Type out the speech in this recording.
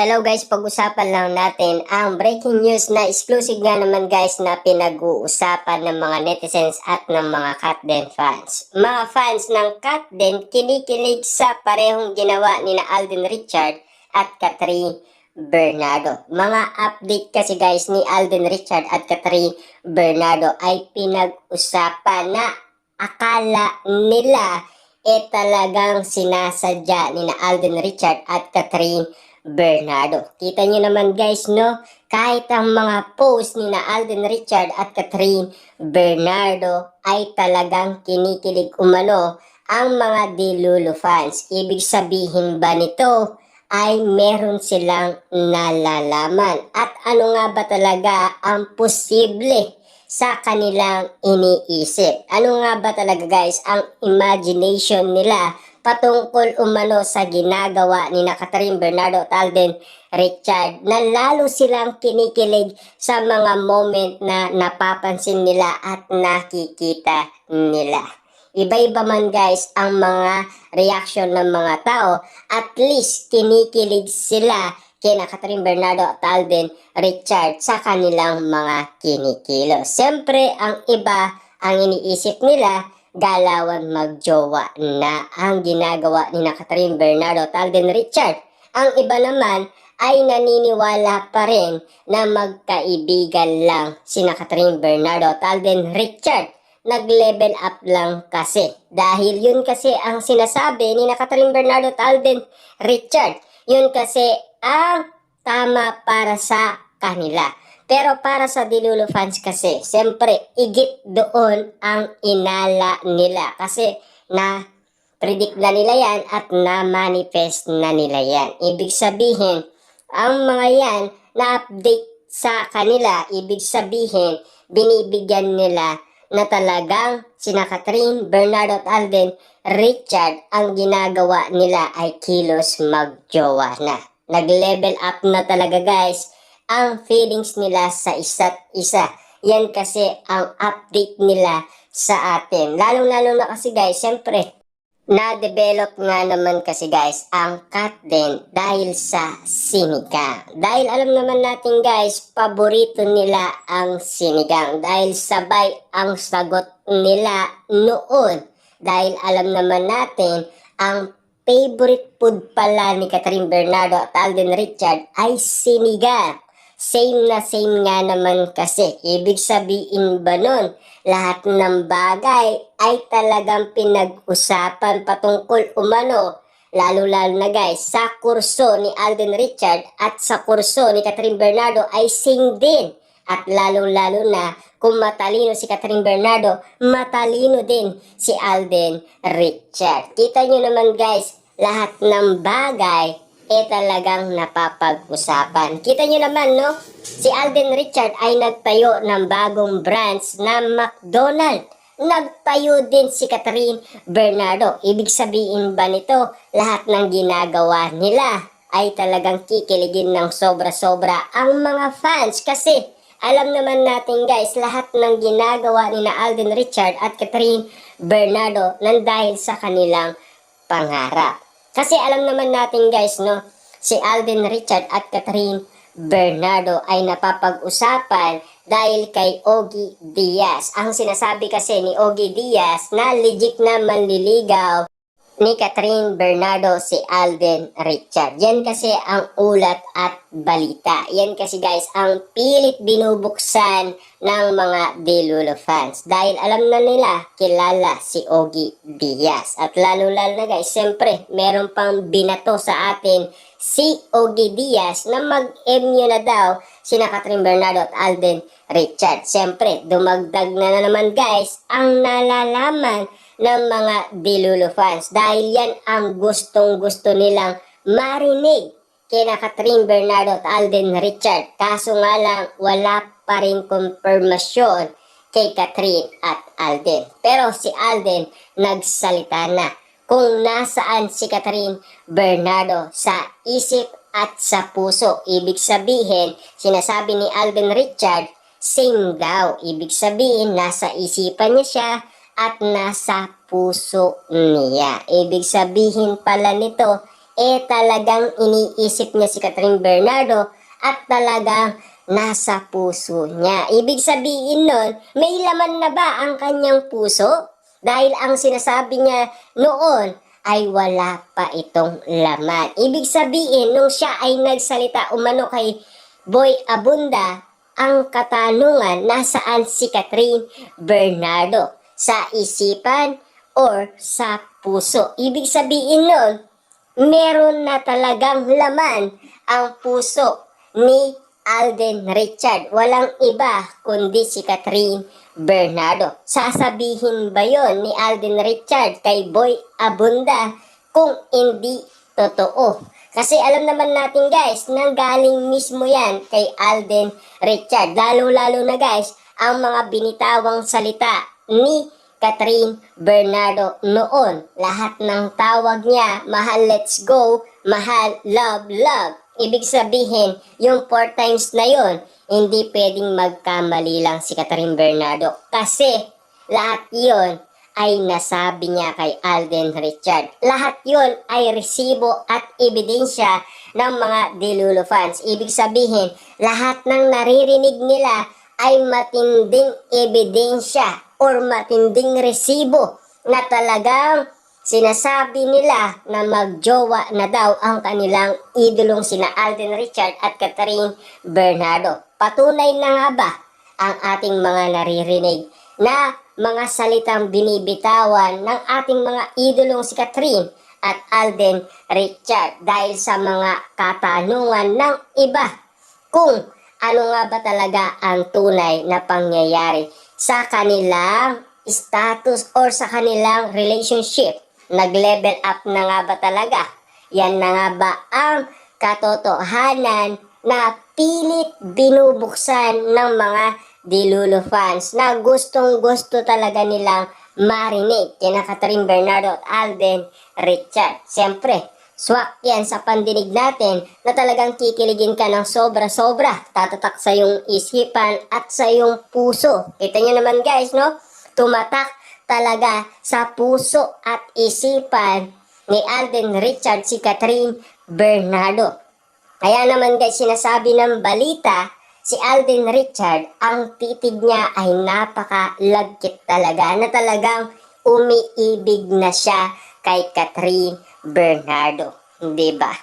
Hello guys, pag-usapan lang natin ang breaking news na exclusive nga naman guys na pinag-uusapan ng mga netizens at ng mga Katden fans. Mga fans ng Katden kinikilig sa parehong ginawa ni na Alden Richard at Catherine Bernardo. Mga update kasi guys ni Alden Richard at Catherine Bernardo ay pinag-usapan na akala nila talagang sinasadya ni na Alden Richard at Catherine Bernardo. Kita nyo naman guys, no? Kahit ang mga post ni na Alden Richard at Catherine Bernardo ay talagang kinikilig umano ang mga Delulu fans. Ibig sabihin ba nito ay meron silang nalalaman? At ano nga ba talaga ang posible sa kanilang iniisip? Ano nga ba talaga guys ang imagination nila patungkol umano sa ginagawa ni na Catherine Bernardo at Alden Richard, na lalo silang kinikilig sa mga moment na napapansin nila at nakikita nila. Iba-iba man guys ang mga reaction ng mga tao, at least kinikilig sila kina Catherine Bernardo at Alden Richard sa kanilang mga kinikilos. Siyempre ang iba ang iniisip nila galawan magjowa na ang ginagawa ni na Catherine Bernardo at Alden Richard. Ang iba naman ay naniniwala pa rin na magkaibigan lang sina Catherine Bernardo at Alden Richard. Nag-level up lang kasi. Dahil yun kasi ang sinasabi ni na Catherine Bernardo at Alden Richard. Yun kasi ang tama para sa kanila. Pero para sa Delulu fans kasi, siyempre, igit doon ang inala nila. Kasi na-predict na nila yan at na-manifest na nila yan. Ibig sabihin, ang mga yan na-update sa kanila, ibig sabihin, binibigyan nila na talagang sina Catherine Bernardo at Alden Richard ang ginagawa nila ay kilos magjowa na. Nag-level up na talaga guys ang feelings nila sa isa't isa. Yan kasi ang update nila sa atin. Lalo-lalo na kasi guys, siyempre, na-develop nga naman kasi guys ang Katden dahil sa sinigang. Dahil alam naman natin guys, paborito nila ang sinigang. Dahil sabay ang sagot nila noon. Dahil alam naman natin, ang favorite food pala ni Catherine Bernardo at Alden Richard ay sinigang. Same na same nga naman kasi. Ibig sabihin ba nun, lahat ng bagay ay talagang pinag-usapan patungkol umano. Lalo-lalo na guys, sa kurso ni Alden Richard at sa kurso ni Catherine Bernardo ay same din. At lalo-lalo na kung matalino si Catherine Bernardo, matalino din si Alden Richard. Kita nyo naman guys, lahat ng bagay talagang napapag-usapan. Kita nyo naman, no? Si Alden Richard ay nagtayo ng bagong branch na McDonald's. Nagtayo din si Catherine Bernardo. Ibig sabihin ba nito, lahat ng ginagawa nila ay talagang kikiligin ng sobra-sobra ang mga fans. Kasi alam naman natin guys, lahat ng ginagawa ni na Alden Richard at Catherine Bernardo nandahil sa kanilang pangarap. Kasi alam naman natin guys, no, si Alden Richard at Catherine Bernardo ay napapag-usapan dahil kay Ogie Diaz. Ang sinasabi kasi ni Ogie Diaz na legit na manliligaw ni Catherine Bernardo si Alden Richard. Yan kasi ang ulat at balita. Yan kasi guys ang pilit binubuksan ng mga Delulu fans. Dahil alam na nila kilala si Ogie Diaz. At lalo-lalo na guys, siyempre meron pang binato sa atin si Ogie Diaz na mag-MU na daw sina Catherine Bernardo at Alden Richard. Siyempre, dumagdag na naman guys ang nalalaman ng mga Delulu fans. Dahil yan ang gustong-gusto nilang marinig kina Catherine Bernardo at Alden Richard. Kaso nga lang, wala pa rin konfirmasyon kay Catherine at Alden. Pero si Alden nagsalita na kung nasaan si Catherine Bernardo sa isip at sa puso. Ibig sabihin, sinasabi ni Alden Richard, same daw. Ibig sabihin, nasa isipan niya siya at nasa puso niya. Ibig sabihin pala nito, talagang iniisip niya si Catherine Bernardo at talagang nasa puso niya. Ibig sabihin nun, may laman na ba ang kanyang puso? Dahil ang sinasabi niya noon ay wala pa itong laman. Ibig sabihin, nung siya ay nagsalita umano kay Boy Abunda, ang katanungan, nasaan si Catherine Bernardo? Sa isipan or sa puso? Ibig sabihin nun, meron na talagang laman ang puso ni Alden Richard. Walang iba kundi si Catherine Bernardo. Sasabihin ba yon ni Alden Richard kay Boy Abunda kung hindi totoo? Kasi alam naman natin guys, nanggaling mismo yan kay Alden Richard. Lalo-lalo na guys, ang mga binitawang salita ni Catherine Bernardo noon. Lahat ng tawag niya, mahal, let's go, mahal, love, love. Ibig sabihin, yung 4 times na yon, hindi pwedeng magkamali lang si Catherine Bernardo. Kasi lahat yon ay nasabi niya kay Alden Richard. Lahat yon ay resibo at ebidensya ng mga Delulu fans. Ibig sabihin, lahat ng naririnig nila ay matinding ebidensya or matinding resibo na talagang sinasabi nila na magjowa na daw ang kanilang idolong sina Alden Richard at Catherine Bernardo. Patunay na nga ba ang ating mga naririnig na mga salitang binibitawan ng ating mga idolong si Catherine at Alden Richard dahil sa mga katanungan ng iba kung ano nga ba talaga ang tunay na pangyayari sa kanilang status or sa kanilang relationship. Nag-level up na nga ba talaga? Yan na nga ba ang katotohanan na pilit binubuksan ng mga Delulu fans na gustong-gusto talaga nilang marinig kina Catherine Bernardo at Alden Richard? Siyempre, swak yan sa pandinig natin na talagang kikiligin ka ng sobra-sobra. Tatatak sa iyong isipan at sa iyong puso. Kita nyo naman guys, no? Tumatak talaga sa puso at isipan ni Alden Richard si Catherine Bernardo. Kaya naman guys, sinasabi ng balita, si Alden Richard, ang titig niya ay napakalagkit talaga na talagang umiibig na siya kay Catherine Bernardo. Diba?